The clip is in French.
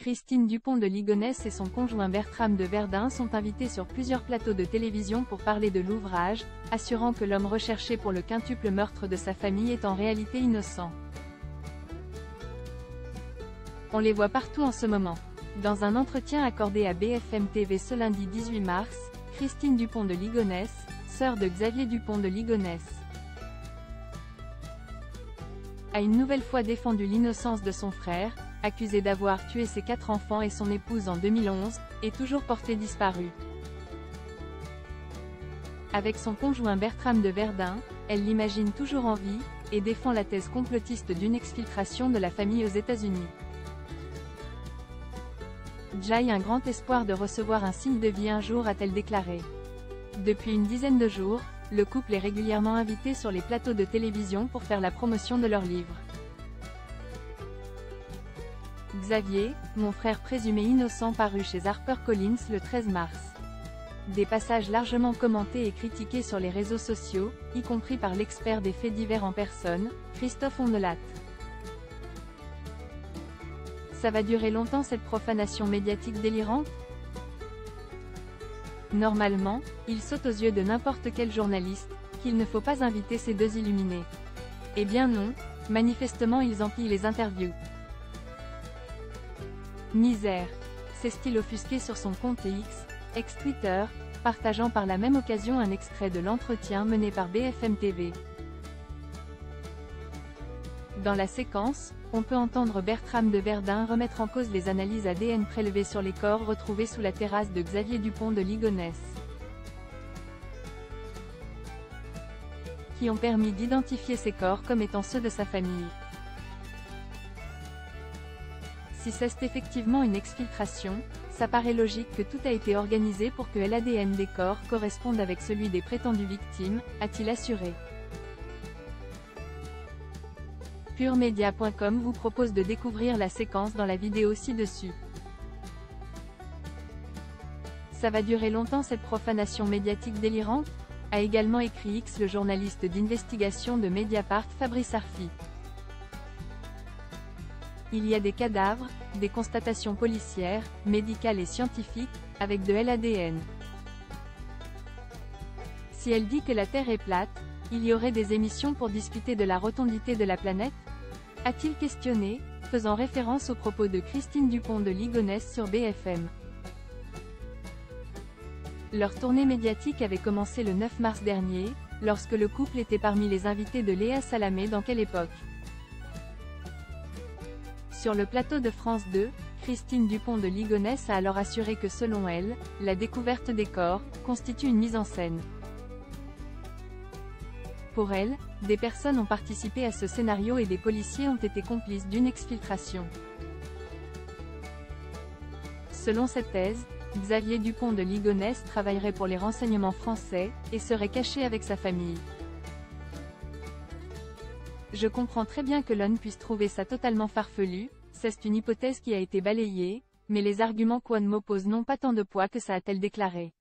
Christine Dupont de Ligonnès et son conjoint Bertram de Verdun sont invités sur plusieurs plateaux de télévision pour parler de l'ouvrage, assurant que l'homme recherché pour le quintuple meurtre de sa famille est en réalité innocent. On les voit partout en ce moment. Dans un entretien accordé à BFM TV ce lundi 18 mars, Christine Dupont de Ligonnès, sœur de Xavier Dupont de Ligonnès, a une nouvelle fois défendu l'innocence de son frère, accusé d'avoir tué ses 4 enfants et son épouse en 2011, et toujours porté disparu. Avec son conjoint Bertram de Verdun, elle l'imagine toujours en vie, et défend la thèse complotiste d'une exfiltration de la famille aux États-Unis. J'ai un grand espoir de recevoir un signe de vie un jour, a-t-elle déclaré. Depuis une dizaine de jours, le couple est régulièrement invité sur les plateaux de télévision pour faire la promotion de leur livre. Xavier, mon frère présumé innocent, paru chez HarperCollins le 13 mars. Des passages largement commentés et critiqués sur les réseaux sociaux, y compris par l'expert des faits divers en personne, Christophe Ondelat. Ça va durer longtemps cette profanation médiatique délirante? Normalement, il saute aux yeux de n'importe quel journaliste, qu'il ne faut pas inviter ces deux illuminés. Eh bien non, manifestement ils empilent les interviews. Misère. S'est-il offusqué sur son compte X, ex-Twitter, partageant par la même occasion un extrait de l'entretien mené par BFM TV. Dans la séquence, on peut entendre Bertram de Verdun remettre en cause les analyses ADN prélevées sur les corps retrouvés sous la terrasse de Xavier Dupont de Ligonnès, qui ont permis d'identifier ces corps comme étant ceux de sa famille. Si c'est effectivement une exfiltration, ça paraît logique que tout a été organisé pour que l'ADN des corps corresponde avec celui des prétendues victimes, a-t-il assuré. PureMedia.com vous propose de découvrir la séquence dans la vidéo ci-dessus. Ça va durer longtemps cette profanation médiatique délirante? A également écrit X le journaliste d'investigation de Mediapart Fabrice Arfi. Il y a des cadavres, des constatations policières, médicales et scientifiques, avec de l'ADN. Si elle dit que la Terre est plate, il y aurait des émissions pour discuter de la rotondité de la planète? A-t-il questionné, faisant référence aux propos de Christine Dupont de Ligonnès sur BFM. Leur tournée médiatique avait commencé le 9 mars dernier, lorsque le couple était parmi les invités de Léa Salamé dans Quelle époque. Sur le plateau de France 2, Christine Dupont de Ligonnès a alors assuré que selon elle, la découverte des corps constitue une mise en scène. Pour elle, des personnes ont participé à ce scénario et des policiers ont été complices d'une exfiltration. Selon cette thèse, Xavier Dupont de Ligonnès travaillerait pour les renseignements français, et serait caché avec sa famille. Je comprends très bien que l'on puisse trouver ça totalement farfelu, c'est une hypothèse qui a été balayée, mais les arguments qu'on m'oppose n'ont pas tant de poids que ça, a-t-elle déclaré.